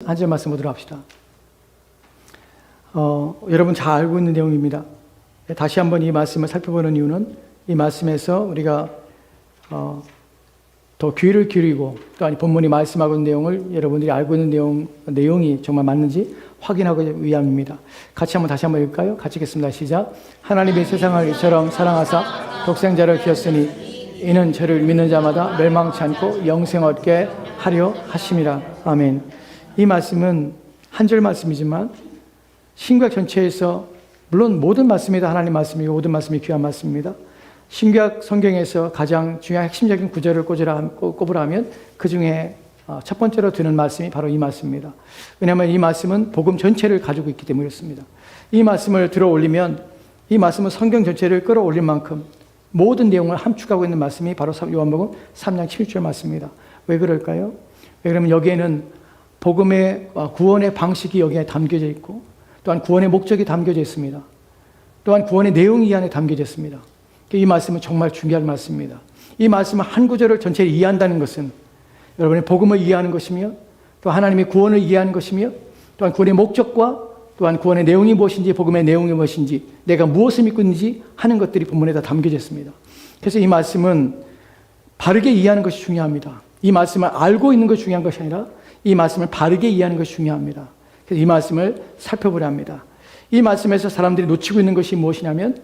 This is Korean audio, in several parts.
한 절 말씀 보도록 합시다. 여러분 잘 알고 있는 내용입니다. 다시 한번 이 말씀을 살펴보는 이유는 이 말씀에서 우리가 더 귀를 기울이고 또 본문이 말씀하고 있는 내용을 여러분들이 알고 있는 내용이 정말 맞는지 확인하기 위함입니다. 다시 한번 읽을까요? 같이 읽겠습니다. 시작. 하나님이 세상을 이처럼 사랑하사 독생자를 주셨으니 이는 저를 믿는 자마다 멸망치 않고 영생 얻게 하려 하심이라. 아멘. 이 말씀은 한 절 말씀이지만 신구약 전체에서 물론 모든 말씀이 다 하나님 말씀이고 모든 말씀이 귀한 말씀입니다. 신구약 성경에서 가장 중요한 핵심적인 구절을 꼽으라면 그 중에 첫 번째로 드는 말씀이 바로 이 말씀입니다. 왜냐하면 이 말씀은 복음 전체를 가지고 있기 때문에 그렇습니다. 이 말씀을 들어 올리면 이 말씀은 성경 전체를 끌어올릴 만큼 모든 내용을 함축하고 있는 말씀이 바로 요한복음 3장 7절 말씀입니다. 왜 그럴까요? 왜냐하면 여기에는 복음의 구원의 방식이 여기에 담겨져 있고 또한 구원의 목적이 담겨져 있습니다. 또한 구원의 내용이 이 안에 담겨져 있습니다. 이 말씀은 정말 중요한 말씀입니다. 이 말씀은 한 구절을 전체를 이해한다는 것은 여러분의 복음을 이해하는 것이며 또 하나님의 구원을 이해하는 것이며 또한 구원의 목적과 또한 구원의 내용이 무엇인지 복음의 내용이 무엇인지 내가 무엇을 믿고 있는지 하는 것들이 본문에 다 담겨져 있습니다. 그래서 이 말씀은 바르게 이해하는 것이 중요합니다. 이 말씀을 알고 있는 것이 중요한 것이 아니라 이 말씀을 바르게 이해하는 것이 중요합니다. 그래서 이 말씀을 살펴보려 합니다. 이 말씀에서 사람들이 놓치고 있는 것이 무엇이냐면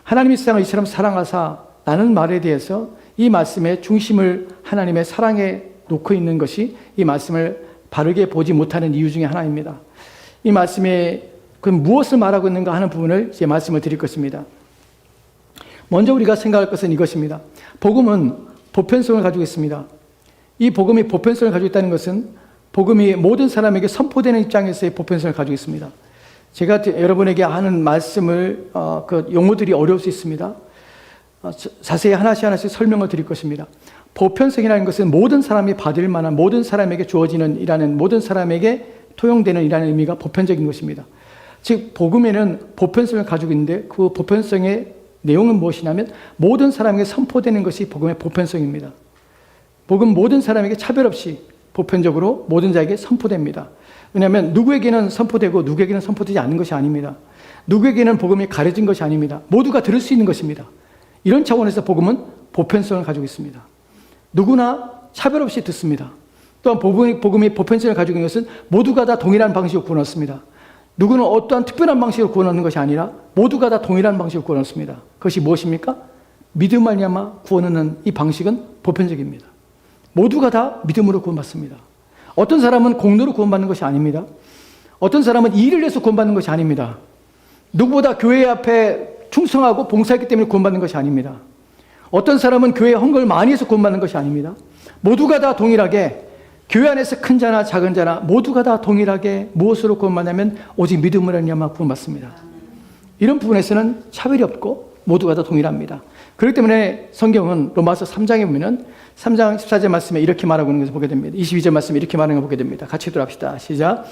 하나님이 세상을 이처럼 사랑하사 라는 말에 대해서 이 말씀의 중심을 하나님의 사랑에 놓고 있는 것이 이 말씀을 바르게 보지 못하는 이유 중에 하나입니다. 이 말씀에 그 무엇을 말하고 있는가 하는 부분을 이제 말씀을 드릴 것입니다. 먼저 우리가 생각할 것은 이것입니다. 복음은 보편성을 가지고 있습니다. 이 복음이 보편성을 가지고 있다는 것은 복음이 모든 사람에게 선포되는 입장에서의 보편성을 가지고 있습니다. 제가 여러분에게 하는 말씀을 그 용어들이 어려울 수 있습니다. 자세히 하나씩 설명을 드릴 것입니다. 보편성이라는 것은 모든 사람이 받을 만한 모든 사람에게 주어지는 이라는 모든 사람에게 통용되는 이라는 의미가 보편적인 것입니다. 즉 복음에는 보편성을 가지고 있는데 그 보편성의 내용은 무엇이냐면 모든 사람에게 선포되는 것이 복음의 보편성입니다. 복음 모든 사람에게 차별 없이 보편적으로 모든 자에게 선포됩니다. 왜냐하면 누구에게는 선포되고 누구에게는 선포되지 않는 것이 아닙니다. 누구에게는 복음이 가려진 것이 아닙니다. 모두가 들을 수 있는 것입니다. 이런 차원에서 복음은 보편성을 가지고 있습니다. 누구나 차별 없이 듣습니다. 또한 복음이 보편성을 가지고 있는 것은 모두가 다 동일한 방식으로 구원 얻습니다. 누구는 어떠한 특별한 방식으로 구원 얻는 것이 아니라 모두가 다 동일한 방식으로 구원 얻습니다. 그것이 무엇입니까? 믿음 말미암아 구원 얻는 이 방식은 보편적입니다. 모두가 다 믿음으로 구원받습니다. 어떤 사람은 공로로 구원받는 것이 아닙니다. 어떤 사람은 일을 해서 구원받는 것이 아닙니다. 누구보다 교회 앞에 충성하고 봉사했기 때문에 구원받는 것이 아닙니다. 어떤 사람은 교회에 헌금을 많이 해서 구원받는 것이 아닙니다. 모두가 다 동일하게 교회 안에서 큰 자나 작은 자나 모두가 다 동일하게 무엇으로 구원받냐면 오직 믿음으로 말미암아 구원받습니다. 이런 부분에서는 차별이 없고 모두가 다 동일합니다. 그렇기 때문에 성경은 로마서 3장에 보면은 3장 14절 말씀에 이렇게 말하고 있는 것을 보게 됩니다. 22절 말씀에 이렇게 말하는 걸 보게 됩니다. 같이 들어갑시다. 시작.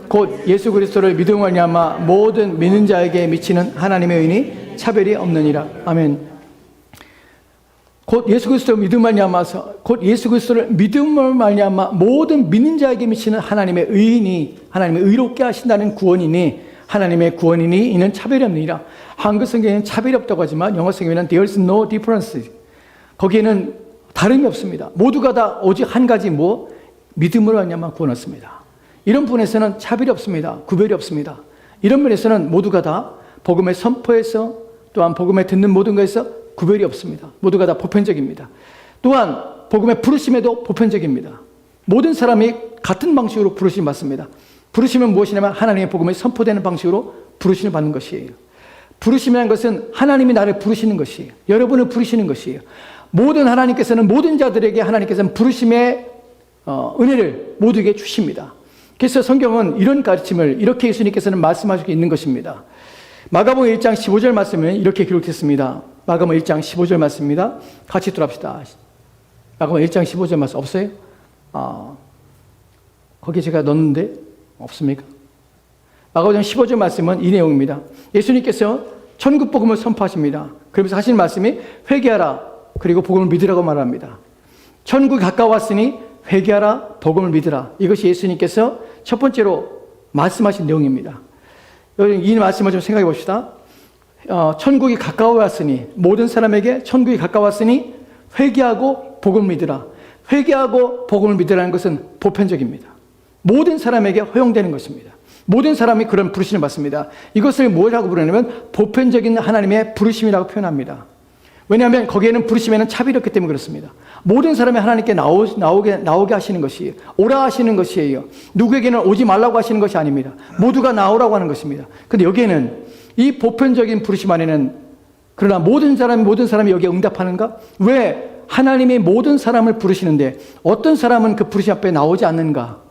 곧 예수 그리스도를 믿음으로 말미암아 모든 믿는 자에게 미치는 하나님의 의인이 차별이 없느니라. 아멘. 곧 예수 그리스도를 믿음으로 말미암아서 곧 예수 그리스도를 믿음으로 말미암아 모든 믿는 자에게 미치는 하나님의 의인이 하나님의 의롭게 하신다는 구원이니 하나님의 구원이니 이는 차별이 없느니라. 한글 성경에는 차별이 없다고 하지만 영어 성경에는 there's no difference. 거기에는 다름이 없습니다. 모두가 다 오직 한 가지 믿음으로 말미암아 구원 얻습니다. 이런 부분에서는 차별이 없습니다. 구별이 없습니다. 이런 면에서는 모두가 다 복음의 선포에서 또한 복음에 듣는 모든 것에서 구별이 없습니다. 모두가 다 보편적입니다. 또한 복음의 부르심에도 보편적입니다. 모든 사람이 같은 방식으로 부르심을 받습니다. 부르심은 무엇이냐면 하나님의 복음이 선포되는 방식으로 부르심을 받는 것이에요. 부르심이라는 것은 하나님이 나를 부르시는 것이에요. 여러분을 부르시는 것이에요. 모든 하나님께서는 모든 자들에게 하나님께서는 부르심의 은혜를 모두에게 주십니다. 그래서 성경은 이런 가르침을 이렇게 예수님께서는 말씀하시고 있는 것입니다. 마가복음 1장 15절 말씀은 이렇게 기록됐습니다. 마가복음 1장 15절 말씀입니다. 같이 들어갑시다. 마가복음 1장 15절 말씀 없어요? 거기 제가 넣었는데 없습니까? 마가복음 15절 말씀은 이 내용입니다. 예수님께서 천국 복음을 선포하십니다. 그러면서 하시는 말씀이 회개하라 그리고 복음을 믿으라고 말합니다. 천국이 가까웠으니 회개하라 복음을 믿으라. 이것이 예수님께서 첫 번째로 말씀하신 내용입니다. 이 말씀을 좀 생각해 봅시다. 천국이 가까워 왔으니, 모든 사람에게 천국이 가까웠으니 회개하고 복음을 믿으라. 회개하고 복음을 믿으라는 것은 보편적입니다. 모든 사람에게 허용되는 것입니다. 모든 사람이 그런 부르심을 받습니다. 이것을 뭐라고 부르냐면 보편적인 하나님의 부르심이라고 표현합니다. 왜냐하면 거기에는 부르심에는 차별이 없기 때문에 그렇습니다. 모든 사람이 하나님께 나오게 하시는 것이에요. 오라 하시는 것이에요. 누구에게는 오지 말라고 하시는 것이 아닙니다. 모두가 나오라고 하는 것입니다. 그런데 여기에는 이 보편적인 부르심 안에는, 그러나 모든 사람이 여기에 응답하는가? 왜 하나님이 모든 사람을 부르시는데 어떤 사람은 그 부르심 앞에 나오지 않는가?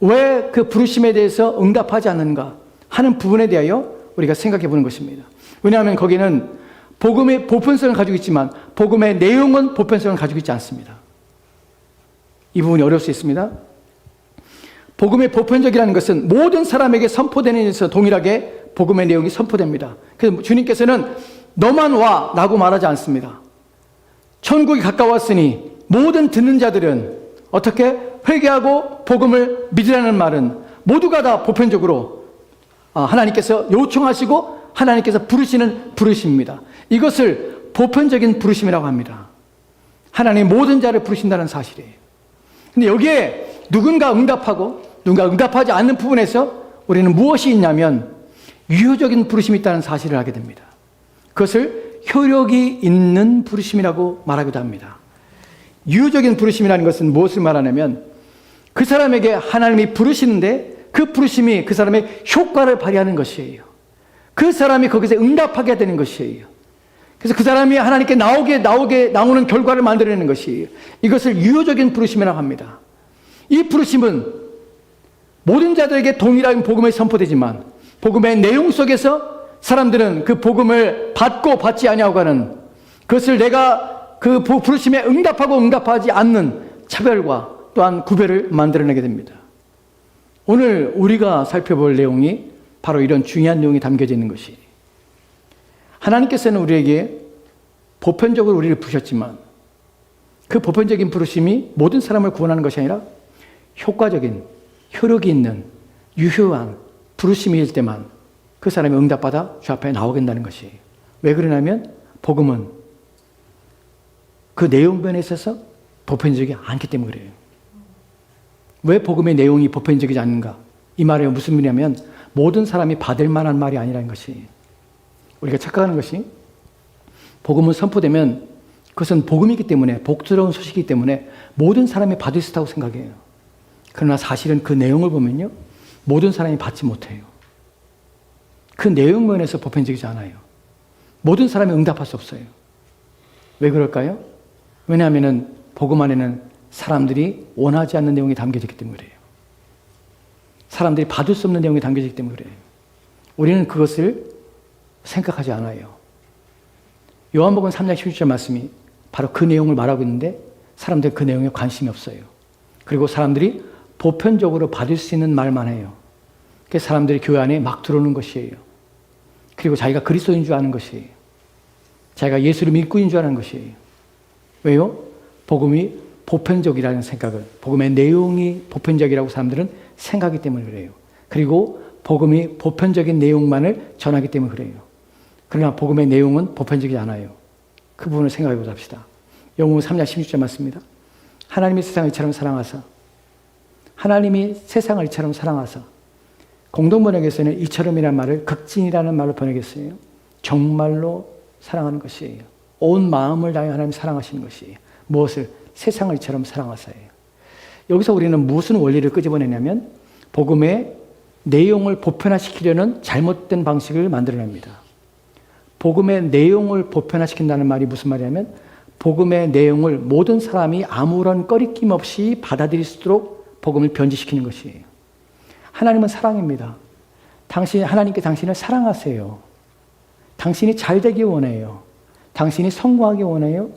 왜 그 부르심에 대해서 응답하지 않는가 하는 부분에 대하여 우리가 생각해 보는 것입니다. 왜냐하면 거기는 복음의 보편성을 가지고 있지만 복음의 내용은 보편성을 가지고 있지 않습니다. 이 부분이 어려울 수 있습니다. 복음의 보편적이라는 것은 모든 사람에게 선포되는 데서 동일하게 복음의 내용이 선포됩니다. 그래서 주님께서는 너만 와 라고 말하지 않습니다. 천국이 가까웠으니 모든 듣는 자들은 어떻게 회개하고 복음을 믿으라는 말은 모두가 다 보편적으로 하나님께서 요청하시고 하나님께서 부르시는 부르심입니다. 이것을 보편적인 부르심이라고 합니다. 하나님 모든 자를 부르신다는 사실이에요. 근데 여기에 누군가 응답하고 누군가 응답하지 않는 부분에서 우리는 무엇이 있냐면 유효적인 부르심이 있다는 사실을 알게 됩니다. 그것을 효력이 있는 부르심이라고 말하기도 합니다. 유효적인 부르심이라는 것은 무엇을 말하냐면 그 사람에게 하나님이 부르시는데 그 부르심이 그 사람의 효과를 발휘하는 것이에요. 그 사람이 거기서 응답하게 되는 것이에요. 그래서 그 사람이 하나님께 나오는 결과를 만들어내는 것이에요. 이것을 유효적인 부르심이라고 합니다. 이 부르심은 모든 자들에게 동일한 복음이 선포되지만 복음의 내용 속에서 사람들은 그 복음을 받고 받지 아니하고 하는, 그것을 내가 그 부르심에 응답하고 응답하지 않는 차별과 또한 구별을 만들어내게 됩니다. 오늘 우리가 살펴볼 내용이 바로 이런 중요한 내용이 담겨져 있는 것이, 하나님께서는 우리에게 보편적으로 우리를 부르셨지만 그 보편적인 부르심이 모든 사람을 구원하는 것이 아니라 효과적인, 효력이 있는, 유효한 부르심일 때만 그 사람이 응답받아 주 앞에 나오게 된다는 것이에요. 왜 그러냐면 복음은 그 내용면에 있어서 보편적이지 않기 때문에 그래요. 왜 복음의 내용이 보편적이지 않는가? 이 말에 무슨 의미냐면 모든 사람이 받을 만한 말이 아니라는 것이, 우리가 착각하는 것이 복음은 선포되면 그것은 복음이기 때문에, 복스러운 소식이기 때문에 모든 사람이 받을 수 있다고 생각해요. 그러나 사실은 그 내용을 보면요, 모든 사람이 받지 못해요. 그 내용 면에서 보편적이지 않아요. 모든 사람이 응답할 수 없어요. 왜 그럴까요? 왜냐하면 복음 안에는 사람들이 원하지 않는 내용이 담겨져 있기 때문에 그래요. 사람들이 받을 수 없는 내용이 담겨져 있기 때문에 그래요. 우리는 그것을 생각하지 않아요. 요한복음 3장 16절 말씀이 바로 그 내용을 말하고 있는데 사람들은 그 내용에 관심이 없어요. 그리고 사람들이 보편적으로 받을 수 있는 말만 해요. 그래서 사람들이 교회 안에 막 들어오는 것이에요. 그리고 자기가 그리스도인 줄 아는 것이에요. 자기가 예수를 믿고 있는 줄 아는 것이에요. 왜요? 복음이 보편적이라는 생각을, 복음의 내용이 보편적이라고 사람들은 생각하기 때문에 그래요. 그리고 복음이 보편적인 내용만을 전하기 때문에 그래요. 그러나 복음의 내용은 보편적이지 않아요. 그 부분을 생각해 보십시다. 요한복음 3장 16절 맞습니다. 하나님이 세상을 이처럼 사랑하사, 하나님이 세상을 이처럼 사랑하사, 공동번역에서는 이처럼이라는 말을 극진이라는 말로 번역했어요. 정말로 사랑하는 것이에요. 온 마음을 다해 하나님 사랑하시는 것이에요. 무엇을? 세상을 이처럼 사랑하사예요. 여기서 우리는 무슨 원리를 끄집어내냐면 복음의 내용을 보편화시키려는 잘못된 방식을 만들어냅니다. 복음의 내용을 보편화시킨다는 말이 무슨 말이냐면 복음의 내용을 모든 사람이 아무런 꺼리낌 없이 받아들일 수 있도록 복음을 변질시키는 것이에요. 하나님은 사랑입니다. 하나님께 당신을 사랑하세요. 당신이 잘 되기 원해요. 당신이 성공하기 원해요.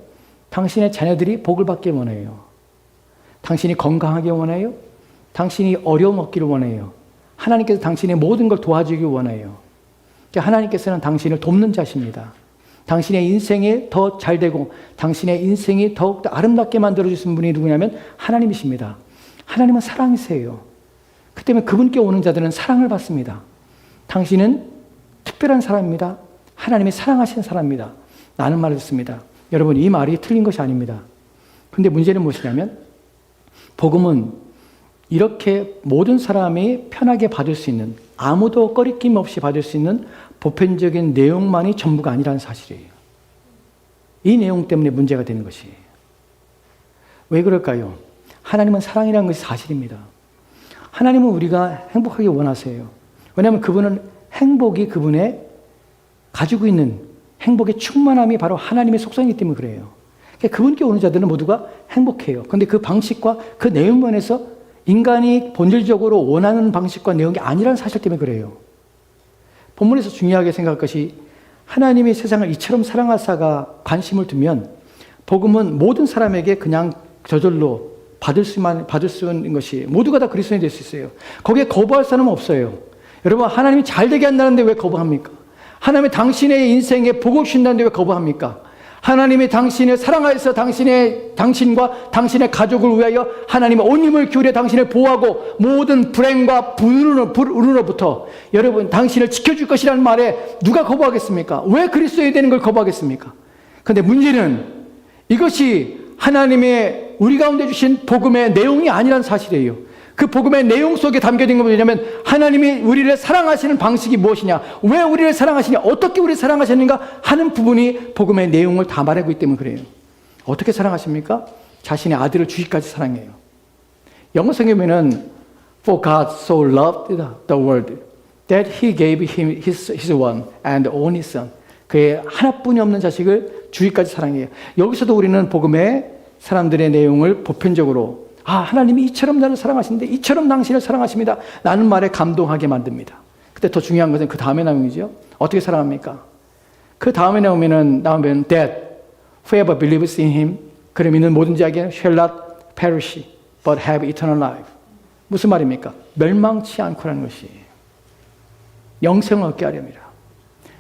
당신의 자녀들이 복을 받기 원해요. 당신이 건강하기 원해요. 당신이 어려움 없기를 원해요. 하나님께서 당신의 모든 걸 도와주기 원해요. 하나님께서는 당신을 돕는 자십니다. 당신의 인생이 더 잘되고 당신의 인생이 더욱더 아름답게 만들어주신 분이 누구냐면 하나님이십니다. 하나님은 사랑이세요. 그 때문에 그분께 오는 자들은 사랑을 받습니다. 당신은 특별한 사람입니다. 하나님이 사랑하시는 사람입니다. 라는 말을 듣습니다. 여러분, 이 말이 틀린 것이 아닙니다. 그런데 문제는 무엇이냐면 복음은 이렇게 모든 사람이 편하게 받을 수 있는, 아무도 꺼리낌 없이 받을 수 있는 보편적인 내용만이 전부가 아니라는 사실이에요. 이 내용 때문에 문제가 되는 것이에요. 왜 그럴까요? 하나님은 사랑이라는 것이 사실입니다. 하나님은 우리가 행복하게 원하세요. 왜냐하면 그분은 행복이 그분의 가지고 있는 행복의 충만함이 바로 하나님의 속성이기 때문에 그래요. 그러니까 그분께 오는 자들은 모두가 행복해요. 그런데 그 방식과 그 내용면에서 인간이 본질적으로 원하는 방식과 내용이 아니라는 사실 때문에 그래요. 본문에서 중요하게 생각할 것이 하나님이 세상을 이처럼 사랑하사가 관심을 두면 복음은 모든 사람에게 그냥 저절로 받을 수 있는 것이 모두가 다 그리스도인이 될 수 있어요. 거기에 거부할 사람은 없어요. 여러분, 하나님이 잘 되게 한다는데 왜 거부합니까? 하나님이 당신의 인생에 복을 주신다는데 왜 거부합니까? 하나님이 당신을 사랑하여서 당신과 당신의 가족을 위하여 하나님의 온 힘을 기울여 당신을 보호하고 모든 불행과 불운으로부터 여러분 당신을 지켜줄 것이라는 말에 누가 거부하겠습니까? 왜 그리스도인이 되는 걸 거부하겠습니까? 그런데 문제는 이것이 하나님의 우리 가운데 주신 복음의 내용이 아니라는 사실이에요. 그 복음의 내용 속에 담겨진 건 뭐냐면 하나님이 우리를 사랑하시는 방식이 무엇이냐, 왜 우리를 사랑하시냐, 어떻게 우리를 사랑하시는가 하는 부분이 복음의 내용을 다 말하고 있기 때문에 그래요. 어떻게 사랑하십니까? 자신의 아들을 주기까지 사랑해요. 영어 성경에는 For God so loved the world that he gave him his one and only son. 그의 하나뿐이 없는 자식을 주기까지 사랑해요. 여기서도 우리는 복음의 사람들의 내용을 보편적으로 하나님이 이처럼 나를 사랑하시는데 이처럼 당신을 사랑하십니다. 라는 말에 감동하게 만듭니다. 근데 더 중요한 것은 그 다음에 나오죠. 어떻게 사랑합니까? 그 다음에 나오면 that whoever believes in him, 그를 믿는 모든 자에게는 shall not perish but have eternal life. 무슨 말입니까? 멸망치 않고라는 것이 영생을 얻게 하렵니다.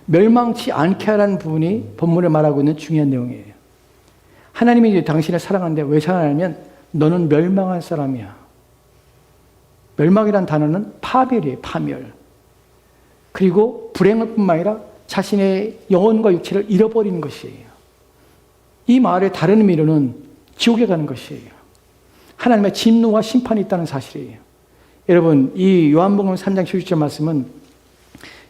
멸망치 않게 하라는 부분이 본문에 말하고 있는 중요한 내용이에요. 하나님이 당신을 사랑하는데 왜 사랑하냐면 너는 멸망할 사람이야. 멸망이란 단어는 파멸이에요. 파멸. 그리고 불행할 뿐만 아니라 자신의 영혼과 육체를 잃어버리는 것이에요. 이 말의 다른 의미로는 지옥에 가는 것이에요. 하나님의 진노와 심판이 있다는 사실이에요. 여러분, 이 요한복음 3장 11절 말씀은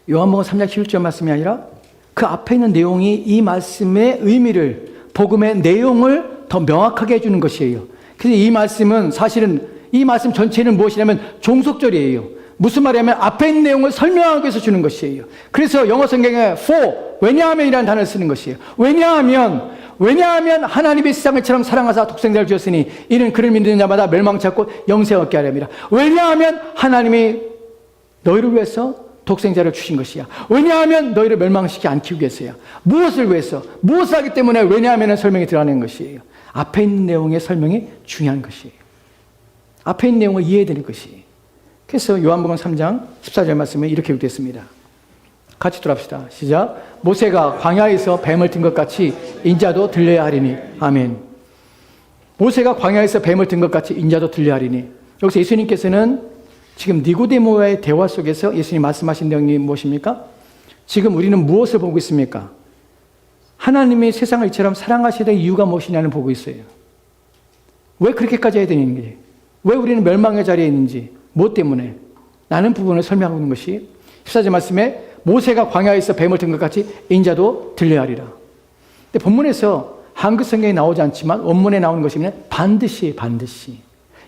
요한복음 3장 11절 말씀이 아니라 그 앞에 있는 내용이 이 말씀의 의미를, 복음의 내용을 더 명확하게 해주는 것이에요. 그래서 이 말씀은 사실은 이 말씀 전체는 무엇이냐면 종속절이에요. 무슨 말이냐면 앞에 있는 내용을 설명하기 위해서 주는 것이에요. 그래서 영어 성경에 for, 왜냐하면이라는 단어를 쓰는 것이에요. 왜냐하면 하나님이 세상을처럼 사랑하사 독생자를 주었으니 이는 그를 믿는 자마다 멸망치 않고 영생 얻게 하렵니다. 왜냐하면 하나님이 너희를 위해서 독생자를 주신 것이야. 왜냐하면 너희를 멸망시키지 않기 위해서야. 무엇을 위해서? 무엇을 하기 때문에 왜냐하면 설명이 들어가는 것이에요. 앞에 있는 내용의 설명이 중요한 것이에요. 앞에 있는 내용을 이해해야 되는 것이에요. 그래서 요한복음 3장 14절 말씀에 이렇게 기록되었습니다. 같이 돌아봅시다. 시작. 모세가 광야에서 뱀을 든 것 같이 인자도 들려야 하리니. 아멘. 모세가 광야에서 뱀을 든 것 같이 인자도 들려야 하리니. 여기서 예수님께서는 지금 니고데모와의 대화 속에서 예수님 말씀하신 내용이 무엇입니까? 지금 우리는 무엇을 보고 있습니까? 하나님이 세상을 이처럼 사랑하셔야 될 이유가 무엇이냐는 보고 있어요. 왜 그렇게까지 해야 되는지, 왜 우리는 멸망의 자리에 있는지, 무엇 때문에? 라는 부분을 설명하고 있는 것이 14절 말씀에 모세가 광야에서 뱀을 든 것 같이 인자도 들려야 하리라. 근데 본문에서 한글 성경에 나오지 않지만 원문에 나오는 것이면 반드시.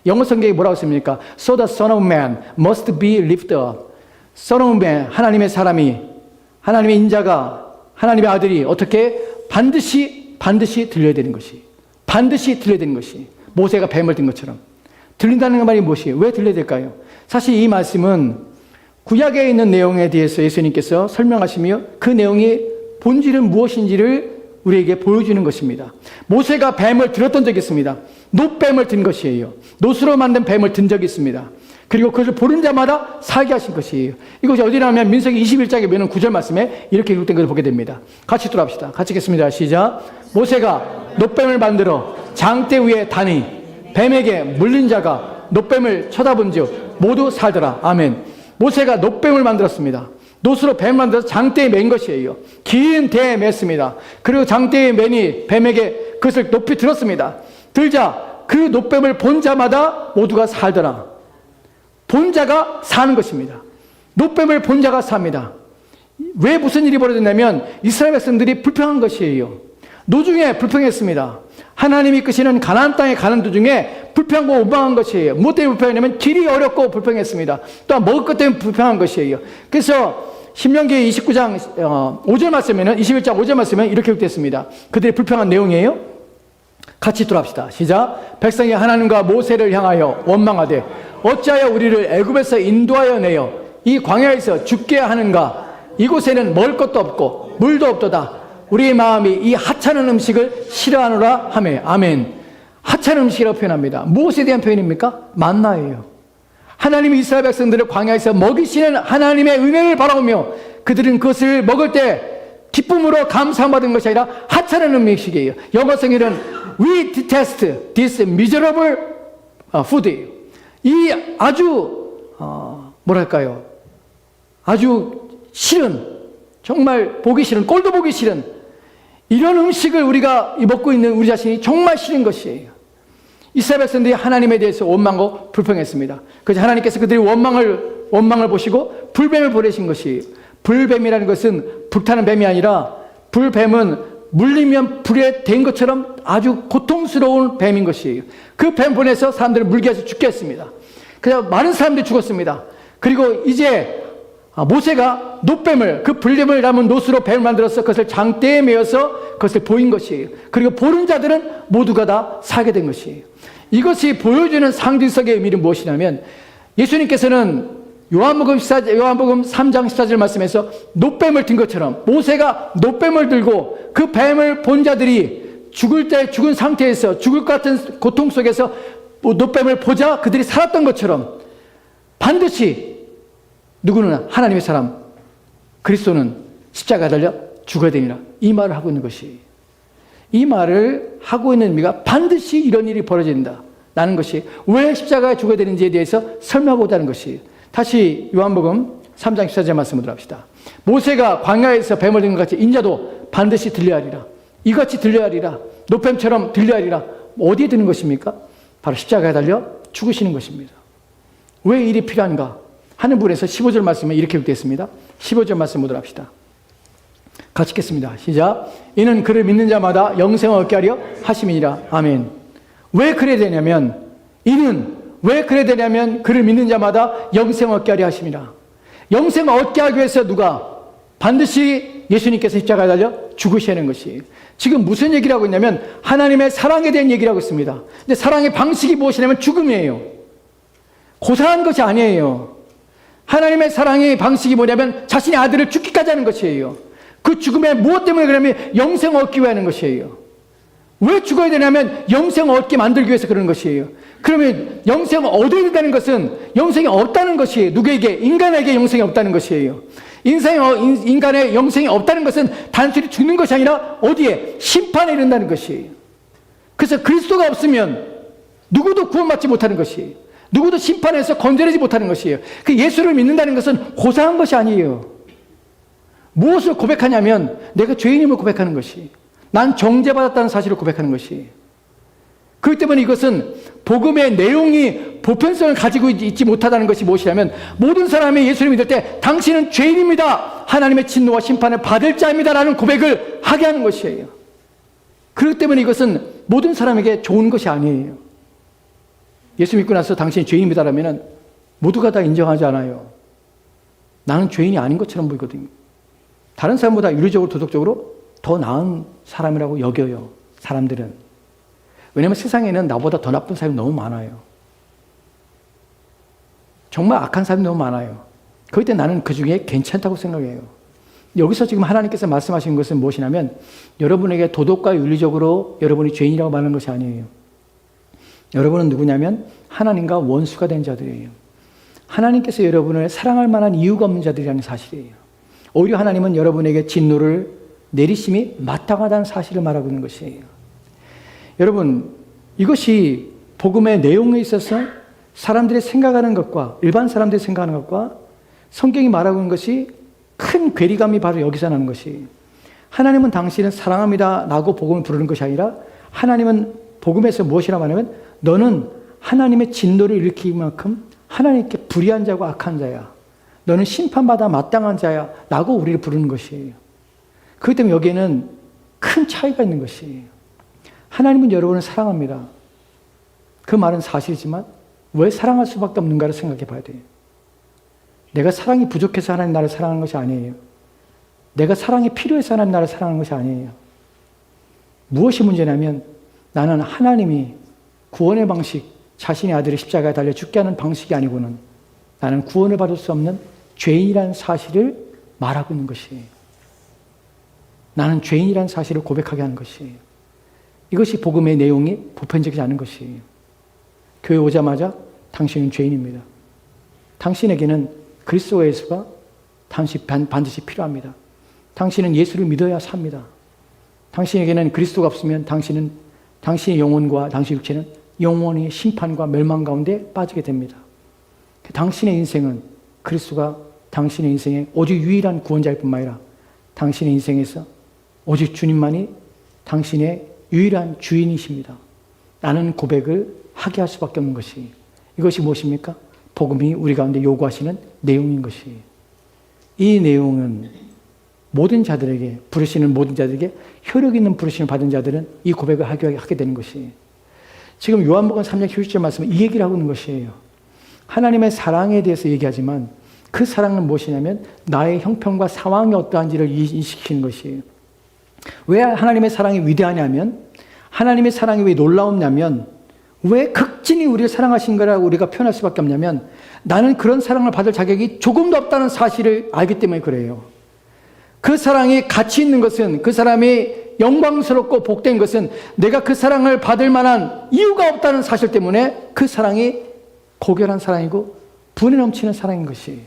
영어 성경이 뭐라고 씁니까? So the Son of Man must be lifted up. Son of Man, 하나님의 사람이, 하나님의 인자가, 하나님의 아들이 어떻게 반드시 들려야 되는 것이. 반드시 들려야 되는 것이. 모세가 뱀을 든 것처럼. 들린다는 말이 무엇이에요? 왜 들려야 될까요? 사실 이 말씀은 구약에 있는 내용에 대해서 예수님께서 설명하시며 그 내용이 본질은 무엇인지를 우리에게 보여주는 것입니다. 모세가 뱀을 들었던 적이 있습니다. 놋뱀을 든 것이에요. 놋으로 만든 뱀을 든 적이 있습니다. 그리고 그것을 보는 자마다 살게 하신 것이에요. 이것이 어디냐면 민수기 21장에 보면 9절 말씀에 이렇게 기록된 것을 보게 됩니다. 같이 돌아봅시다. 같이 읽겠습니다. 시작. 모세가 놋뱀을 만들어 장대 위에 다니 뱀에게 물린 자가 놋뱀을 쳐다본즉 모두 살더라. 아멘. 모세가 놋뱀을 만들었습니다. 놋으로 뱀 만들어서 장대에 맨 것이에요. 긴 대에 맸습니다. 그리고 장대에 매니 뱀에게 그것을 높이 들었습니다. 들자 그 놋뱀을 본 자마다 모두가 살더라. 본 자가 사는 것입니다. 놋뱀을 본 자가 삽니다. 왜 무슨 일이 벌어졌냐면 이스라엘 백성들이 불평한 것이에요. 노중에 불평했습니다. 하나님이 이끄시는 가나안 땅에 가는 도중에 불평하고 원망한 것이에요. 무엇 때문에 불평했냐면 길이 어렵고 불평했습니다. 또한 먹을 것 때문에 불평한 것이에요. 그래서 신명기 29장 5절 말씀에는 21장 5절 말씀에 이렇게 기록됐습니다. 그들이 불평한 내용이에요. 같이 돌아합시다. 시작. 백성이 하나님과 모세를 향하여 원망하되 어찌하여 우리를 애굽에서 인도하여 내어 이 광야에서 죽게 하는가. 이곳에는 먹을 것도 없고 물도 없도다. 우리의 마음이 이 하찮은 음식을 싫어하노라 하매. 아멘. 하찮은 음식이라고 표현합니다. 무엇에 대한 표현입니까? 만나예요. 하나님이 이스라엘 백성들을 광야에서 먹이시는 하나님의 은혜를 바라보며 그들은 그것을 먹을 때 기쁨으로 감사받은 것이 아니라 하찮은 음식이에요. 영어 성에는 We detest this miserable food. 이 아주 뭐랄까요? 아주 싫은, 정말 보기 싫은, 꼴도 보기 싫은 이런 음식을 우리가 먹고 있는 우리 자신이 정말 싫은 것이에요. 이스라엘 백성들이 하나님에 대해서 원망하고 불평했습니다. 그래서 하나님께서 그들의 원망을 보시고 불뱀을 보내신 것이에요. 불뱀이라는 것은 불타는 뱀이 아니라 불뱀은 물리면 불에 댄 것처럼 아주 고통스러운 뱀인 것이에요. 그 뱀 보내서 사람들을 물게 해서 죽게 했습니다. 그래서 많은 사람들이 죽었습니다. 그리고 이제 모세가 놋뱀을, 그 불뱀을 담은 놋으로 뱀을 만들어서 그것을 장대에 메어서 그것을 보인 것이에요. 그리고 보는 자들은 모두가 다 살게 된 것이에요. 이것이 보여주는 상징성의 의미는 무엇이냐면 예수님께서는 요한복음 3장 14절 말씀에서 놋뱀을 든 것처럼 모세가 놋뱀을 들고 그 뱀을 본 자들이 죽을 때 죽은 상태에서 죽을 것 같은 고통 속에서 놋뱀을 보자 그들이 살았던 것처럼 반드시 누구는 하나님의 사람 그리스도는 십자가에 달려 죽어야 되니라 이 말을 하고 있는 것이 이 말을 하고 있는 의미가 반드시 이런 일이 벌어진다라는 것이 왜 십자가에 죽어야 되는지에 대해서 설명하고자 하는 것이 다시 요한복음 3장 14절 말씀을 합시다. 모세가 광야에서 뱀을 든 것 같이 인자도 반드시 들려야 하리라. 이같이 들려야 하리라. 노뱀처럼 들려야 하리라. 어디에 드는 것입니까? 바로 십자가에 달려 죽으시는 것입니다. 왜 일이 필요한가? 하는 분에서 15절 말씀에 이렇게 기록되었습니다. 15절 말씀 보도록 합시다. 같이 읽겠습니다. 시작. 이는 그를 믿는 자마다 영생을 얻게 하려 하심이니라. 아멘. 왜 그래야 되냐면 그를 믿는 자마다 영생을 얻게 하려 하심이라. 영생을 얻게 하기 위해서 누가? 반드시 예수님께서 십자가에 달려 죽으시는 것이에요. 지금 무슨 얘기를 하고 있냐면 하나님의 사랑에 대한 얘기를 하고 있습니다. 근데 사랑의 방식이 무엇이냐면 죽음이에요. 고사한 것이 아니에요. 하나님의 사랑의 방식이 뭐냐면 자신의 아들을 죽기까지 하는 것이에요. 그 죽음에 무엇 때문에 그러냐면 영생을 얻기 위해 하는 것이에요. 왜 죽어야 되냐면 영생을 얻게 만들기 위해서 그러는 것이에요. 그러면 영생을 얻어야 된다는 것은 영생이 없다는 것이에요. 누구에게? 인간에게 영생이 없다는 것이에요. 인간의 영생이 없다는 것은 단순히 죽는 것이 아니라 어디에? 심판에 이른다는 것이에요. 그래서 그리스도가 없으면 누구도 구원받지 못하는 것이에요. 누구도 심판에서 건져내지 못하는 것이에요. 그 예수를 믿는다는 것은 고사한 것이 아니에요. 무엇을 고백하냐면 내가 죄인임을 고백하는 것이 난 정죄받았다는 사실을 고백하는 것이 그렇기 때문에 이것은 복음의 내용이 보편성을 가지고 있지 못하다는 것이 무엇이냐면 모든 사람이 예수를 믿을 때 당신은 죄인입니다. 하나님의 진노와 심판을 받을 자입니다. 라는 고백을 하게 하는 것이에요. 그렇기 때문에 이것은 모든 사람에게 좋은 것이 아니에요. 예수 믿고 나서 당신이 죄인입니다라면 모두가 다 인정하지 않아요. 나는 죄인이 아닌 것처럼 보이거든요. 다른 사람보다 윤리적으로 도덕적으로 더 나은 사람이라고 여겨요. 사람들은. 왜냐하면 세상에는 나보다 더 나쁜 사람이 너무 많아요. 정말 악한 사람이 너무 많아요. 그럴 때 나는 그 중에 괜찮다고 생각해요. 여기서 지금 하나님께서 말씀하시는 것은 무엇이냐면 여러분에게 도덕과 윤리적으로 여러분이 죄인이라고 말하는 것이 아니에요. 여러분은 누구냐면 하나님과 원수가 된 자들이에요. 하나님께서 여러분을 사랑할 만한 이유가 없는 자들이라는 사실이에요. 오히려 하나님은 여러분에게 진노를 내리심이 마땅하다는 사실을 말하고 있는 것이에요. 여러분, 이것이 복음의 내용에 있어서 사람들이 생각하는 것과 일반 사람들이 생각하는 것과 성경이 말하고 있는 것이 큰 괴리감이 바로 여기서 나는 것이, 하나님은 당신을 사랑합니다 라고 복음을 부르는 것이 아니라 하나님은 복음에서 무엇이라고 하냐면 너는 하나님의 진노를 일으키는 만큼 하나님께 불의한 자고 악한 자야. 너는 심판받아 마땅한 자야 라고 우리를 부르는 것이에요. 그렇기 때문에 여기에는 큰 차이가 있는 것이에요. 하나님은 여러분을 사랑합니다. 그 말은 사실이지만 왜 사랑할 수밖에 없는가를 생각해 봐야 돼요. 내가 사랑이 부족해서 하나님 나를 사랑하는 것이 아니에요. 내가 사랑이 필요해서 하나님 나를 사랑하는 것이 아니에요. 무엇이 문제냐면 나는 하나님이 구원의 방식, 자신의 아들을 십자가에 달려 죽게 하는 방식이 아니고는 나는 구원을 받을 수 없는 죄인이라는 사실을 말하고 있는 것이에요. 나는 죄인이라는 사실을 고백하게 하는 것이에요. 이것이 복음의 내용이 보편적이지 않은 것이에요. 교회 오자마자 당신은 죄인입니다. 당신에게는 그리스도 예수가 반드시 필요합니다. 당신은 예수를 믿어야 삽니다. 당신에게는 그리스도가 없으면 당신의 영혼과 당신의 육체는 영원히 심판과 멸망 가운데 빠지게 됩니다. 당신의 인생은 그리스도가 당신의 인생의 오직 유일한 구원자일 뿐만 아니라 당신의 인생에서 오직 주님만이 당신의 유일한 주인이십니다. 라는 고백을 하게 할 수밖에 없는 것이, 이것이 무엇입니까? 복음이 우리 가운데 요구하시는 내용인 것이에요. 이 내용은 모든 자들에게, 부르시는 모든 자들에게 효력 있는 부르심을 받은 자들은 이 고백을 하게 되는 것이에요. 지금 요한복음 3장 11절 말씀은 이 얘기를 하고 있는 것이에요. 하나님의 사랑에 대해서 얘기하지만 그 사랑은 무엇이냐면 나의 형편과 상황이 어떠한지를 인식시키는 것이에요. 왜 하나님의 사랑이 위대하냐면, 하나님의 사랑이 왜 놀라웠냐면, 왜 극진히 우리를 사랑하신 거라고 우리가 표현할 수밖에 없냐면 나는 그런 사랑을 받을 자격이 조금도 없다는 사실을 알기 때문에 그래요. 그 사랑이 가치 있는 것은, 그 사람이 영광스럽고 복된 것은 내가 그 사랑을 받을 만한 이유가 없다는 사실 때문에 그 사랑이 고결한 사랑이고 분에 넘치는 사랑인 것이에요.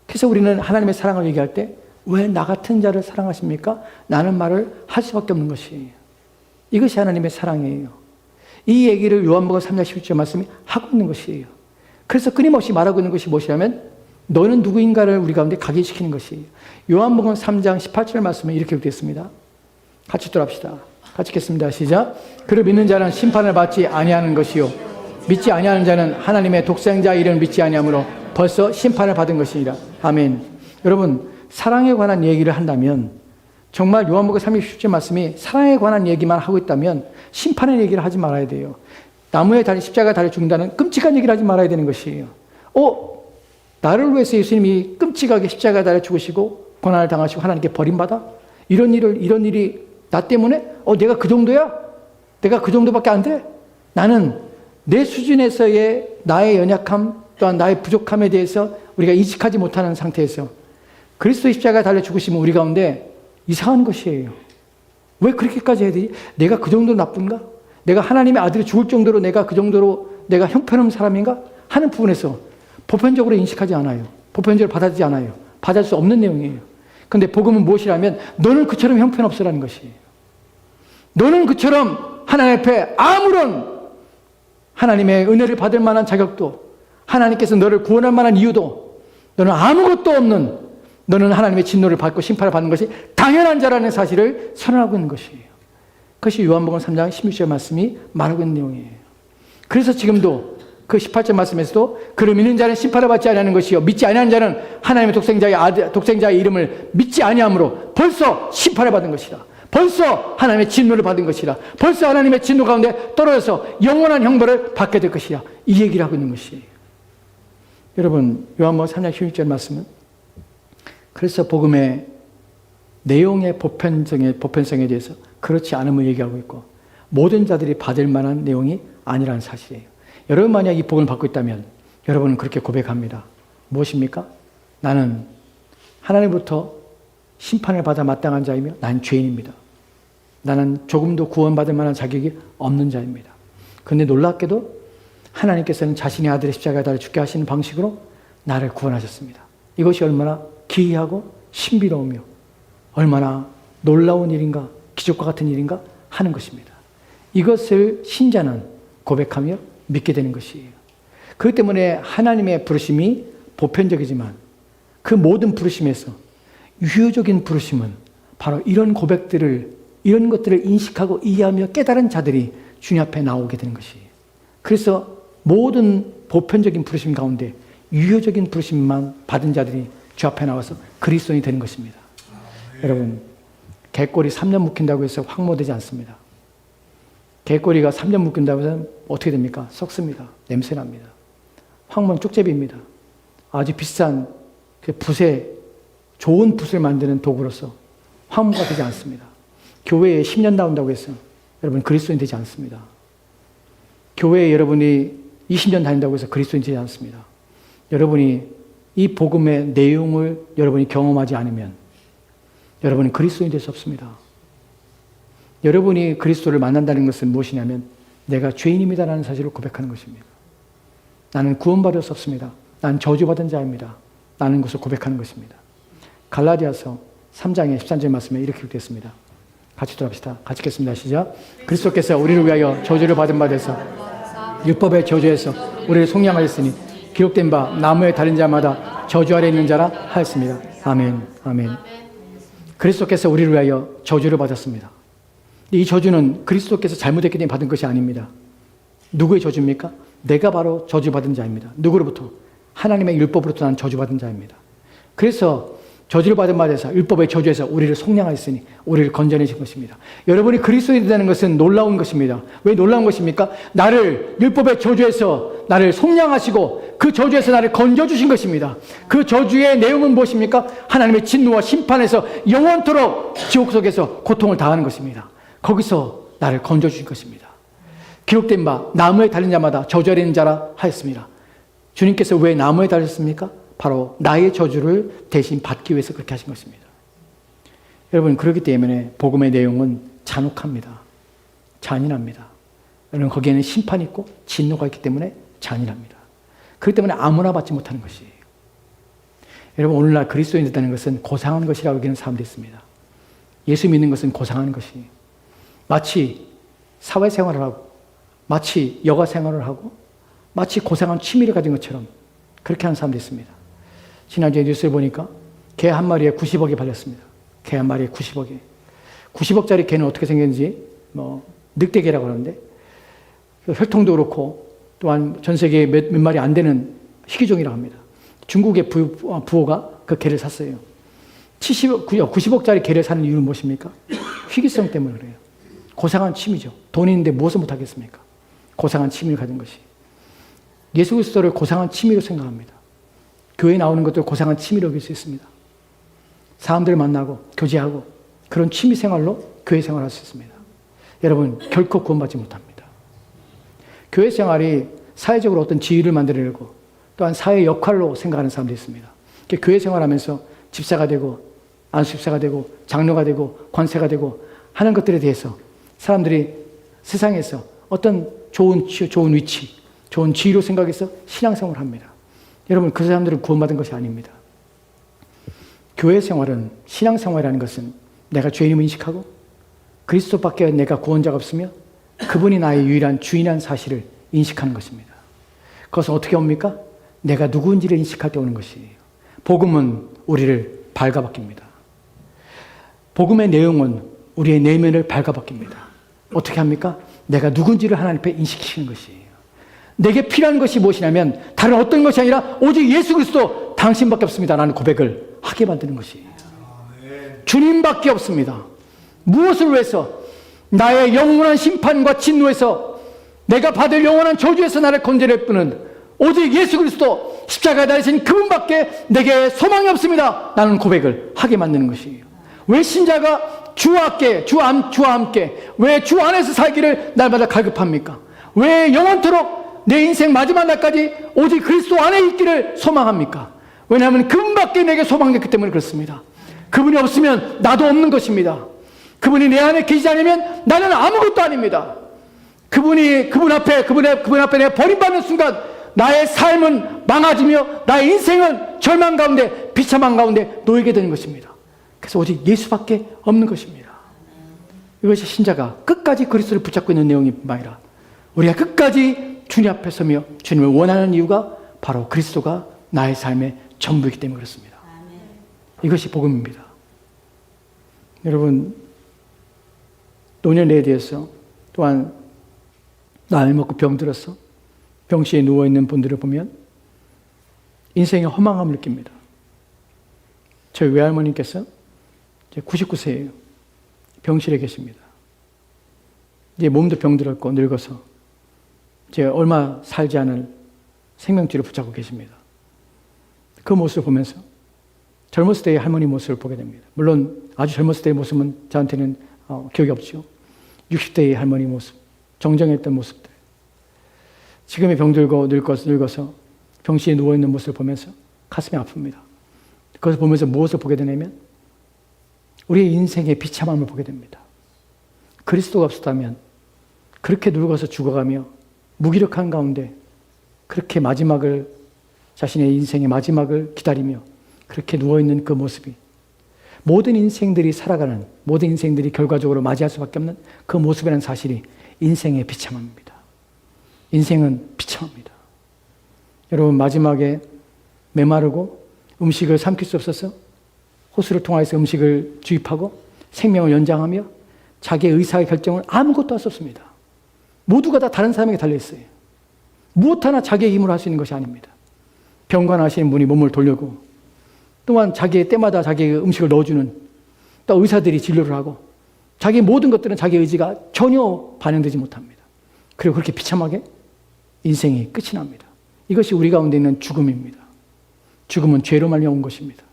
그래서 우리는 하나님의 사랑을 얘기할 때 왜 나 같은 자를 사랑하십니까? 라는 말을 할 수밖에 없는 것이에요. 이것이 하나님의 사랑이에요. 이 얘기를 요한복음 3장 11절 말씀이 하고 있는 것이에요. 그래서 끊임없이 말하고 있는 것이 무엇이냐면 너는 누구인가를 우리 가운데 각인시키는 것이에요. 요한복음 3장 18절 말씀은 이렇게 되어 있습니다. 같이 돌아갑시다. 같이 읽겠습니다. 시작. 그를 믿는 자는 심판을 받지 아니하는 것이요 믿지 아니하는 자는 하나님의 독생자 이름을 믿지 아니하므로 벌써 심판을 받은 것이니라. 아멘. 여러분, 사랑에 관한 얘기를 한다면 정말 요한복음 3장 10절 말씀이 사랑에 관한 얘기만 하고 있다면 심판의 얘기를 하지 말아야 돼요. 나무에 달린 십자가에 달려 죽는다는 끔찍한 얘기를 하지 말아야 되는 것이에요. 나를 위해서 예수님이 끔찍하게 십자가에 달려 죽으시고 고난을 당하시고 하나님께 버림받아? 이런 일이 나 때문에? 내가 그 정도야? 내가 그 정도밖에 안 돼? 나는 내 수준에서의 나의 연약함 또한 나의 부족함에 대해서 우리가 인식하지 못하는 상태에서 그리스도의 십자가에 달려 죽으시면 우리 가운데 이상한 것이에요. 왜 그렇게까지 해야 되지? 내가 그 정도로 나쁜가? 내가 하나님의 아들이 죽을 정도로 내가 그 정도로 내가 형편없는 사람인가? 하는 부분에서 보편적으로 인식하지 않아요. 보편적으로 받아들이지 않아요. 받을 수 없는 내용이에요. 그런데 복음은 무엇이라면 너는 그처럼 형편없으라는 것이에요. 너는 그처럼 하나님 앞에 아무런 하나님의 은혜를 받을 만한 자격도, 하나님께서 너를 구원할 만한 이유도, 너는 아무것도 없는, 너는 하나님의 진노를 받고 심판을 받는 것이 당연한 자라는 사실을 선언하고 있는 것이에요. 그것이 요한복음 3장 16절 말씀이 말하고 있는 내용이에요. 그래서 지금도 그 18절 말씀에서도 그를 믿는 자는 심판을 받지 아니하는 것이요 믿지 아니하는 자는 하나님의 독생자의 이름을 믿지 아니함으로 벌써 심판을 받은 것이라. 벌써 하나님의 진노를 받은 것이라. 벌써 하나님의 진노 가운데 떨어져서 영원한 형벌을 받게 될 것이라. 이 얘기를 하고 있는 것이에요. 여러분, 요한복음 3장 16절 말씀은 그래서 복음의 내용의 보편성에 대해서 그렇지 않음을 얘기하고 있고 모든 자들이 받을 만한 내용이 아니라는 사실이에요. 여러분 만약 이 복음을 받고 있다면 여러분은 그렇게 고백합니다. 무엇입니까? 나는 하나님부터 심판을 받아 마땅한 자이며 난 죄인입니다. 나는 조금도 구원받을 만한 자격이 없는 자입니다. 그런데 놀랍게도 하나님께서는 자신의 아들의 십자가에 달려 죽게 하시는 방식으로 나를 구원하셨습니다. 이것이 얼마나 기이하고 신비로우며 얼마나 놀라운 일인가, 기적과 같은 일인가 하는 것입니다. 이것을 신자는 고백하며 믿게 되는 것이에요. 그렇기 때문에 하나님의 부르심이 보편적이지만 그 모든 부르심에서 유효적인 부르심은 바로 이런 고백들을, 이런 것들을 인식하고 이해하며 깨달은 자들이 주님 앞에 나오게 되는 것이에요. 그래서 모든 보편적인 부르심 가운데 유효적인 부르심만 받은 자들이 주 앞에 나와서 그리스도인이 되는 것입니다. 여러분, 개꼬리 3년 묵힌다고 해서 황무되지 않습니다. 개꼬리가 3년 묵힌다고 해서 어떻게 됩니까? 썩습니다. 냄새납니다. 황무는 쪽제비입니다. 아주 비싼 붓에, 좋은 붓을 만드는 도구로서 황무가 되지 않습니다. 교회에 10년 나온다고 해서 여러분 그리스도인 되지 않습니다. 교회에 여러분이 20년 다닌다고 해서 그리스도인 되지 않습니다. 여러분이 이 복음의 내용을 여러분이 경험하지 않으면 여러분은 그리스도인 될 수 없습니다. 여러분이 그리스도를 만난다는 것은 무엇이냐면 내가 죄인입니다라는 사실을 고백하는 것입니다. 나는 구원받을 수 없습니다. 나는 저주받은 자입니다. 라는 것을 고백하는 것입니다. 갈라디아서 3장의 13절 말씀에 이렇게 기록되었습니다. 같이 돌아봅시다. 같이 읽겠습니다. 시작. 그리스도께서 우리를 위하여 저주를 받은 바 되서 율법의 저주에서 우리를 속량하였으니 기록된 바 나무에 달린 자마다 저주 아래 있는 자라 하였습니다. 아멘. 아멘. 그리스도께서 우리를 위하여 저주를 받았습니다. 이 저주는 그리스도께서 잘못했기 때문에 받은 것이 아닙니다. 누구의 저주입니까? 내가 바로 저주받은 자입니다. 누구로부터? 하나님의 율법으로부터 난 저주받은 자입니다. 그래서 저주를 받은 바 되사 율법의 저주에서 우리를 속량하였으니 우리를 건져내신 것입니다. 여러분이 그리스도인이 되는 것은 놀라운 것입니다. 왜 놀라운 것입니까? 나를 율법의 저주에서 나를 속량하시고 그 저주에서 나를 건져주신 것입니다. 그 저주의 내용은 무엇입니까? 하나님의 진노와 심판에서 영원토록 지옥 속에서 고통을 당하는 것입니다. 거기서 나를 건져주신 것입니다. 기록된 바 나무에 달린 자마다 저주 아래 있는 자라 하였습니다. 주님께서 왜 나무에 달렸습니까? 바로 나의 저주를 대신 받기 위해서 그렇게 하신 것입니다. 여러분, 그렇기 때문에 복음의 내용은 잔혹합니다. 잔인합니다. 여러분, 거기에는 심판이 있고 진노가 있기 때문에 잔인합니다. 그렇기 때문에 아무나 받지 못하는 것이에요. 여러분, 오늘날 그리스도인 됐다는 것은 고상한 것이라고 여기는 사람들이 있습니다. 예수 믿는 것은 고상한 것이에요. 마치 사회생활을 하고 마치 여가생활을 하고 마치 고상한 취미를 가진 것처럼 그렇게 하는 사람도 있습니다. 지난주에 뉴스를 보니까 개 한 마리에 90억이 팔렸습니다. 개 한 마리에 90억이. 90억짜리 개는 어떻게 생겼는지 늑대개라고 하는데 혈통도 그렇고 또한 전 세계에 몇 마리 안 되는 희귀종이라고 합니다. 중국의 부호가 그 개를 샀어요. 90억짜리 개를 사는 이유는 무엇입니까? 희귀성 때문에 그래요. 고상한 취미죠. 돈이 있는데 무엇을 못하겠습니까? 고상한 취미를 가진 것이. 예수 그리스도를 고상한 취미로 생각합니다. 교회에 나오는 것도 고상한 취미로 여길 수 있습니다. 사람들을 만나고 교제하고 그런 취미 생활로 교회 생활할 수 있습니다. 여러분, 결코 구원받지 못합니다. 교회 생활이 사회적으로 어떤 지위를 만들어내고 또한 사회 역할로 생각하는 사람들이 있습니다. 교회 생활하면서 집사가 되고 안수집사가 되고 장로가 되고 권세가 되고 하는 것들에 대해서 사람들이 세상에서 어떤 좋은 위치, 좋은 지위로 생각해서 신앙생활을 합니다. 여러분, 그 사람들은 구원받은 것이 아닙니다. 교회 생활은, 신앙생활이라는 것은 내가 죄인임을 인식하고 그리스도밖에 내가 구원자가 없으며 그분이 나의 유일한 주인이라는 사실을 인식하는 것입니다. 그것은 어떻게 옵니까? 내가 누구인지를 인식할 때 오는 것이에요. 복음은 우리를 발가벗깁니다. 복음의 내용은 우리의 내면을 발가벗깁니다. 어떻게 합니까? 내가 누군지를 하나님 앞에 인식시키는 것이에요. 내게 필요한 것이 무엇이냐면 다른 어떤 것이 아니라 오직 예수 그리스도 당신밖에 없습니다 라는 고백을 하게 만드는 것이에요. 주님밖에 없습니다. 무엇을 위해서? 나의 영원한 심판과 진노에서 내가 받을 영원한 저주에서 나를 건져낼 분은 오직 예수 그리스도 십자가에 달리신 그분밖에 내게 소망이 없습니다 라는 고백을 하게 만드는 것이에요. 왜 신자가 주와 함께 왜 주 안에서 살기를 날마다 갈급합니까? 왜 영원토록 내 인생 마지막 날까지 오직 그리스도 안에 있기를 소망합니까? 왜냐하면 그분밖에 내게 소망이 있기 때문에 그렇습니다. 그분이 없으면 나도 없는 것입니다. 그분이 내 안에 계시지 않으면 나는 아무것도 아닙니다. 그분 앞에 내가 버림받는 순간 나의 삶은 망가지며 나의 인생은 절망 가운데 비참한 가운데 놓이게 되는 것입니다. 그래서 오직 예수밖에 없는 것입니다. 이것이 신자가 끝까지 그리스도를 붙잡고 있는 내용이 아니라 우리가 끝까지 주님 앞에 서며 주님을 원하는 이유가 바로 그리스도가 나의 삶의 전부이기 때문에 그렇습니다. 이것이 복음입니다. 여러분, 노년에 대해서 또한 나이 먹고 병들어서 병실에 누워있는 분들을 보면 인생의 허망함을 느낍니다. 저희 외할머니께서 이제 99세예요. 병실에 계십니다. 이제 몸도 병들었고 늙어서 이제 얼마 살지 않을 생명줄을 붙잡고 계십니다. 그 모습을 보면서 젊었을 때의 할머니 모습을 보게 됩니다. 물론 아주 젊었을 때의 모습은 저한테는 기억이 없죠. 60대의 할머니 모습, 정정했던 모습들. 지금의 병들고 늙어서 병실에 누워있는 모습을 보면서 가슴이 아픕니다. 그것을 보면서 무엇을 보게 되냐면 우리의 인생의 비참함을 보게 됩니다. 그리스도가 없었다면 그렇게 늙어서 죽어가며 무기력한 가운데 그렇게 마지막을, 자신의 인생의 마지막을 기다리며 그렇게 누워있는 그 모습이, 모든 인생들이 살아가는, 모든 인생들이 결과적으로 맞이할 수밖에 없는 그 모습이라는 사실이 인생의 비참함입니다. 인생은 비참합니다. 여러분, 마지막에 메마르고 음식을 삼킬 수 없어서 호수를 통해서 음식을 주입하고 생명을 연장하며 자기의 의사의 결정을 아무것도 할 수 없습니다. 모두가 다 다른 사람에게 달려있어요. 무엇 하나 자기의 힘으로 할 수 있는 것이 아닙니다. 병관하시는 분이 몸을 돌려고, 또한 자기의 때마다 자기의 음식을 넣어주는 또 의사들이 진료를 하고, 자기의 모든 것들은 자기의 의지가 전혀 반영되지 못합니다. 그리고 그렇게 비참하게 인생이 끝이 납니다. 이것이 우리 가운데 있는 죽음입니다. 죽음은 죄로 말미암은 것입니다.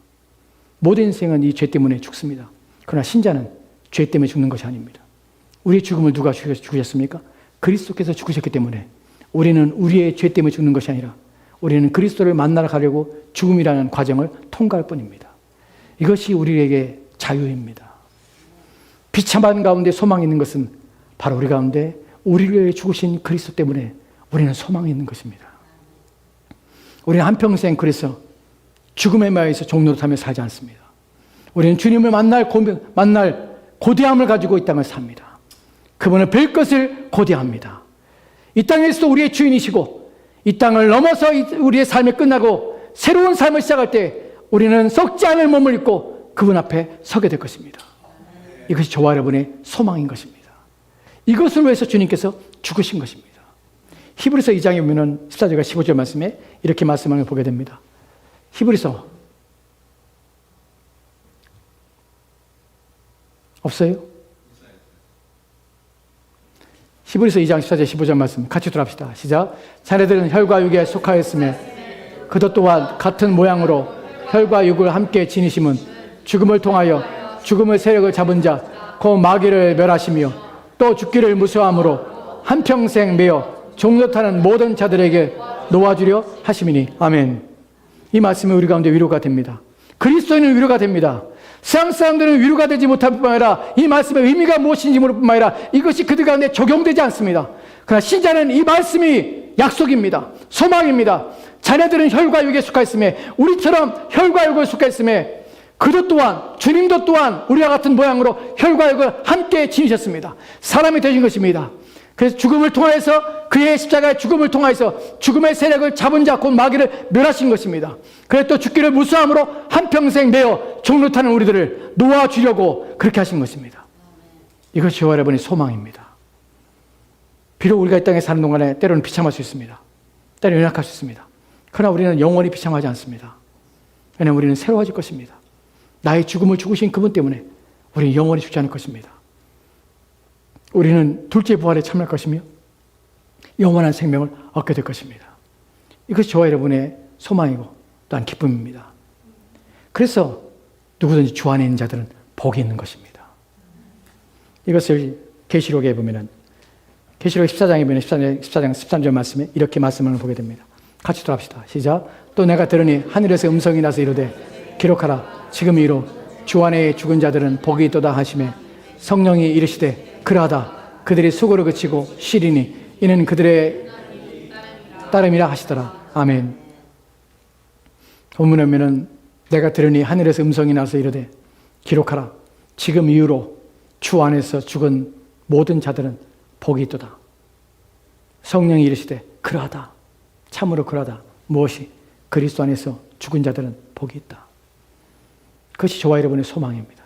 모든 인생은 이 죄 때문에 죽습니다. 그러나 신자는 죄 때문에 죽는 것이 아닙니다. 우리의 죽음을 누가 죽으셨습니까? 그리스도께서 죽으셨기 때문에 우리는 우리의 죄 때문에 죽는 것이 아니라 우리는 그리스도를 만나러 가려고 죽음이라는 과정을 통과할 뿐입니다. 이것이 우리에게 자유입니다. 비참한 가운데 소망이 있는 것은 바로 우리 가운데 우리를 위해 죽으신 그리스도 때문에 우리는 소망이 있는 것입니다. 우리는 한평생 그래서 죽음의 마에서 종노릇하며 살지 않습니다. 우리는 주님을 만날 고대함을 가지고 이 땅을 삽니다. 그분을 뵐 것을 고대합니다. 이 땅에서도 우리의 주인이시고 이 땅을 넘어서 우리의 삶이 끝나고 새로운 삶을 시작할 때 우리는 썩지 않을 몸을 입고 그분 앞에 서게 될 것입니다. 이것이 저와 여러분의 소망인 것입니다. 이것을 위해서 주님께서 죽으신 것입니다. 히브리서 2장에 보면 14절과 15절 말씀에 이렇게 말씀을 보게 됩니다. 히브리서 없어요? 히브리서 2장 14절 15절 말씀 같이 들어갑시다. 시작. 자네들은 혈과 육에 속하였으며 그도 또한 같은 모양으로 혈과 육을 함께 지니심은 죽음을 통하여 죽음의 세력을 잡은 자 곧 마귀를 멸하시며 또 죽기를 무서워함으로 한평생 매어 종노릇하는 모든 자들에게 놓아주려 하심이니. 아멘. 이 말씀이 우리 가운데 위로가 됩니다. 그리스도인은 위로가 됩니다. 세상 사람들은 위로가 되지 못할 뿐만 아니라 이 말씀의 의미가 무엇인지 모를 뿐만 아니라 이것이 그들 가운데 적용되지 않습니다. 그러나 신자는 이 말씀이 약속입니다. 소망입니다. 자네들은 혈과 육에 속하였음에 우리처럼 혈과 육에 속하였음에 그도 또한 주님도 또한 우리와 같은 모양으로 혈과 육을 함께 지니셨습니다. 사람이 되신 것입니다. 그래서 죽음을 통하여서 그의 십자가의 죽음을 통하여서 죽음의 세력을 잡은 자 곧 마귀를 멸하신 것입니다. 그래서 또 죽기를 무수함으로 한평생 매어 종노릇하는 우리들을 놓아주려고 그렇게 하신 것입니다. 이것이 저와 여러분의 소망입니다. 비록 우리가 이 땅에 사는 동안에 때로는 비참할 수 있습니다. 때로는 연약할 수 있습니다. 그러나 우리는 영원히 비참하지 않습니다. 왜냐하면 우리는 새로워질 것입니다. 나의 죽음을 죽으신 그분 때문에 우리는 영원히 죽지 않을 것입니다. 우리는 둘째 부활에 참여할 것이며 영원한 생명을 얻게 될 것입니다. 이것이 저와 여러분의 소망이고 또한 기쁨입니다. 그래서 누구든지 주 안에 있는 자들은 복이 있는 것입니다. 이것을 계시록에 보면은 계시록 14장에 보면 14장 13절 말씀에 이렇게 말씀을 보게 됩니다. 같이 돌아갑시다. 시작. 또 내가 들으니 하늘에서 음성이 나서 이르되 기록하라. 지금 이로 주 안에 죽은 자들은 복이 있도다 하시매 성령이 이르시되 그러하다. 그들이 수고를 그치고 쉬리니 이는 그들의 따름이라 하시더라. 아멘. 본문에 보면은 내가 들으니 하늘에서 음성이 나서 이르되 기록하라. 지금 이후로 주 안에서 죽은 모든 자들은 복이 있도다. 성령이 이르시되 그러하다. 참으로 그러하다. 무엇이? 그리스도 안에서 죽은 자들은 복이 있다. 그것이 저와 여러분의 소망입니다.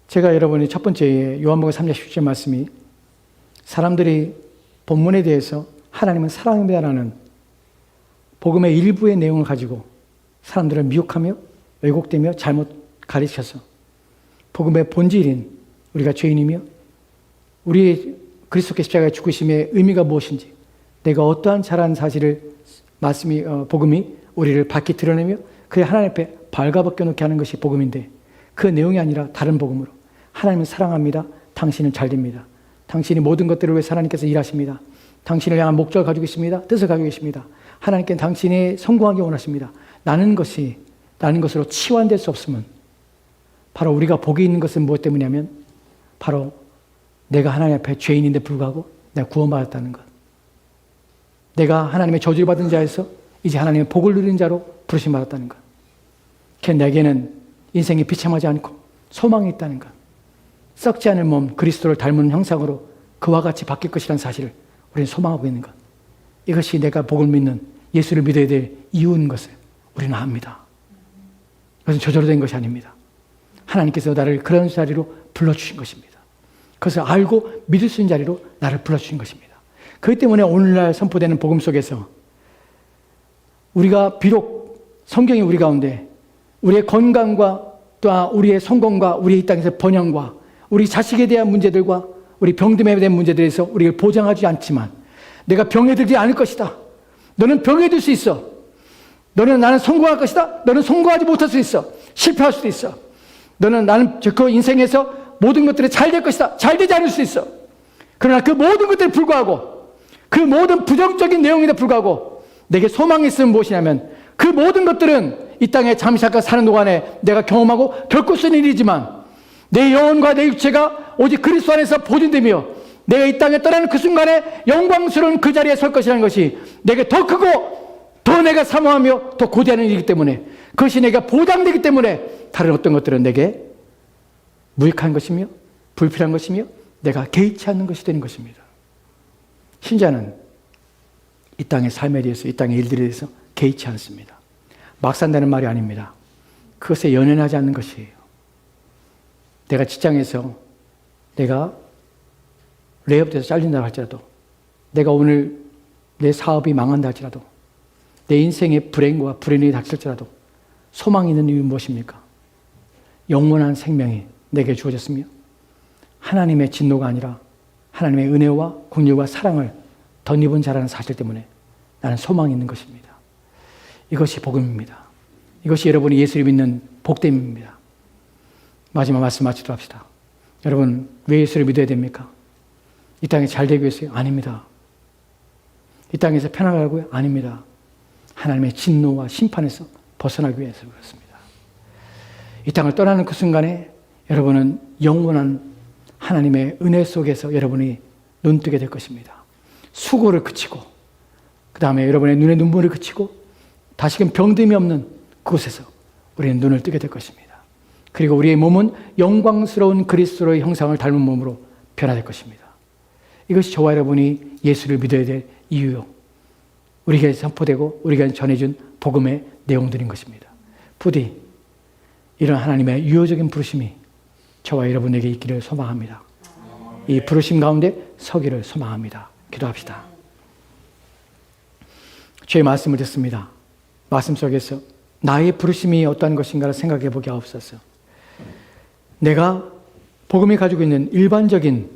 제가 여러분이 첫 번째 요한복음 3장 10절 말씀이 사람들이 본문에 대해서 하나님은 사랑입니다라는 복음의 일부의 내용을 가지고 사람들을 미혹하며 왜곡되며 잘못 가르쳐서 복음의 본질인 우리가 죄인이며 우리의 그리스도께 십자가에 죽으심의 의미가 무엇인지 내가 어떠한 잘한 사실을 말씀이 복음이 우리를 밝히 드러내며 그 하나님 앞에 발가벗겨 놓게 하는 것이 복음인데 그 내용이 아니라 다른 복음으로 하나님은 사랑합니다. 당신은 잘 됩니다. 당신이 모든 것들을 위해 하나님께서 일하십니다. 당신을 향한 목적을 가지고 있습니다. 뜻을 가지고 계십니다. 하나님께는 당신이 성공하기 원하십니다. 나는 것으로 치환될 수 없으면 바로 우리가 복이 있는 것은 무엇 때문이냐면 바로 내가 하나님 앞에 죄인인데 불구하고 내가 구원받았다는 것. 내가 하나님의 저주를 받은 자에서 이제 하나님의 복을 누리는 자로 부르심받았다는 것. 내게는 인생이 비참하지 않고 소망이 있다는 것. 썩지 않을 몸 그리스도를 닮은 형상으로 그와 같이 바뀔 것이라는 사실을 우리는 소망하고 있는 것. 이것이 내가 복을 믿는 예수를 믿어야 될 이유인 것을 우리는 압니다. 그것은 저절로 된 것이 아닙니다. 하나님께서 나를 그런 자리로 불러주신 것입니다. 그것을 알고 믿을 수 있는 자리로 나를 불러주신 것입니다. 그렇기 때문에 오늘날 선포되는 복음 속에서 우리가 비록 성경이 우리 가운데 우리의 건강과 또한 우리의 성공과 우리의 이 땅에서 번영과 우리 자식에 대한 문제들과 우리 병듦에 대한 문제들에서 우리를 보장하지 않지만 내가 병에 들지 않을 것이다. 너는 병에 들 수 있어. 나는 성공할 것이다. 너는 성공하지 못할 수 있어. 실패할 수도 있어. 나는 그 인생에서 모든 것들이 잘 될 것이다. 잘 되지 않을 수 있어. 그러나 그 모든 것들에 불구하고 그 모든 부정적인 내용에도 불구하고 내게 소망이 있으면 무엇이냐면 그 모든 것들은 이 땅에 잠시 잠깐 사는 동안에 내가 경험하고 겪을 수 있는 일이지만 내 영혼과 내 육체가 오직 그리스도 안에서 보존되며 내가 이 땅에 떠나는 그 순간에 영광스러운 그 자리에 설 것이라는 것이 내게 더 크고 더 내가 사모하며 더 고대하는 일이기 때문에 그것이 내가 보장되기 때문에 다른 어떤 것들은 내게 무익한 것이며 불필요한 것이며 내가 개의치 않는 것이 되는 것입니다. 신자는 이 땅의 삶에 대해서 이 땅의 일들에 대해서 개의치 않습니다. 막 산다는 말이 아닙니다. 그것에 연연하지 않는 것이에요. 내가 직장에서 내가 레이업돼서 잘린다 할지라도 내가 오늘 내 사업이 망한다 할지라도 내 인생의 불행과 불행이 닥칠지라도 소망이 있는 이유는 무엇입니까? 영원한 생명이 내게 주어졌으며 하나님의 진노가 아니라 하나님의 은혜와 긍휼과 사랑을 덧입은 자라는 사실 때문에 나는 소망이 있는 것입니다. 이것이 복음입니다. 이것이 여러분이 예수를 믿는 복됨입니다. 마지막 말씀 마치도록 합시다. 여러분 왜 예수를 믿어야 됩니까? 이 땅에 잘 되기 위해서요? 아닙니다. 이 땅에서 편안하고요? 아닙니다. 하나님의 진노와 심판에서 벗어나기 위해서 그렇습니다. 이 땅을 떠나는 그 순간에 여러분은 영원한 하나님의 은혜 속에서 여러분이 눈뜨게 될 것입니다. 수고를 그치고 그 다음에 여러분의 눈에 눈물을 그치고 다시금 병듦이 없는 그곳에서 우리는 눈을 뜨게 될 것입니다. 그리고 우리의 몸은 영광스러운 그리스도의 형상을 닮은 몸으로 변화될 것입니다. 이것이 저와 여러분이 예수를 믿어야 될 이유요. 우리에게 선포되고 우리가 전해준 복음의 내용들인 것입니다. 부디 이런 하나님의 유효적인 부르심이 저와 여러분에게 있기를 소망합니다. 이 부르심 가운데 서기를 소망합니다. 기도합시다. 주의 말씀을 듣습니다. 말씀 속에서 나의 부르심이 어떠한 것인가를 생각해 보게 하옵소서. 내가 복음이 가지고 있는 일반적인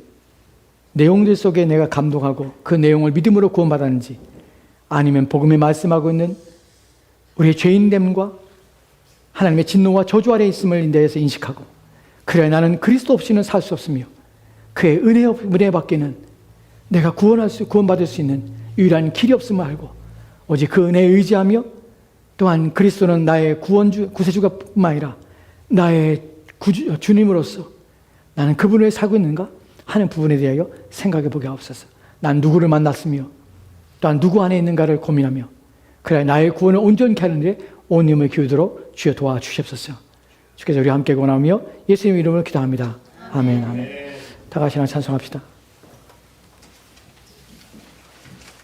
내용들 속에 내가 감동하고 그 내용을 믿음으로 구원받았는지 아니면 복음이 말씀하고 있는 우리의 죄인됨과 하나님의 진노와 저주 아래에 있음을 대해서 인식하고 그래 나는 그리스도 없이는 살 수 없으며 그의 은혜 밖에는 내가 구원받을 수 있는 유일한 길이 없음을 알고 오직 그 은혜에 의지하며 또한 그리스도는 나의 구세주가 뿐만 아니라 나의 주님으로서 나는 그분을 살고 있는가 하는 부분에 대하여 생각해 보게 하옵소서. 난 누구를 만났으며 또한 누구 안에 있는가를 고민하며 그래 나의 구원을 온전케 하는 데 온 힘을 기울도록 주여 도와주시옵소서. 주께서 우리 함께 권하며 예수님 이름으로 기도합니다. 아멘. 아멘. 다 같이 하나 찬송합시다.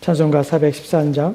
찬송가 413장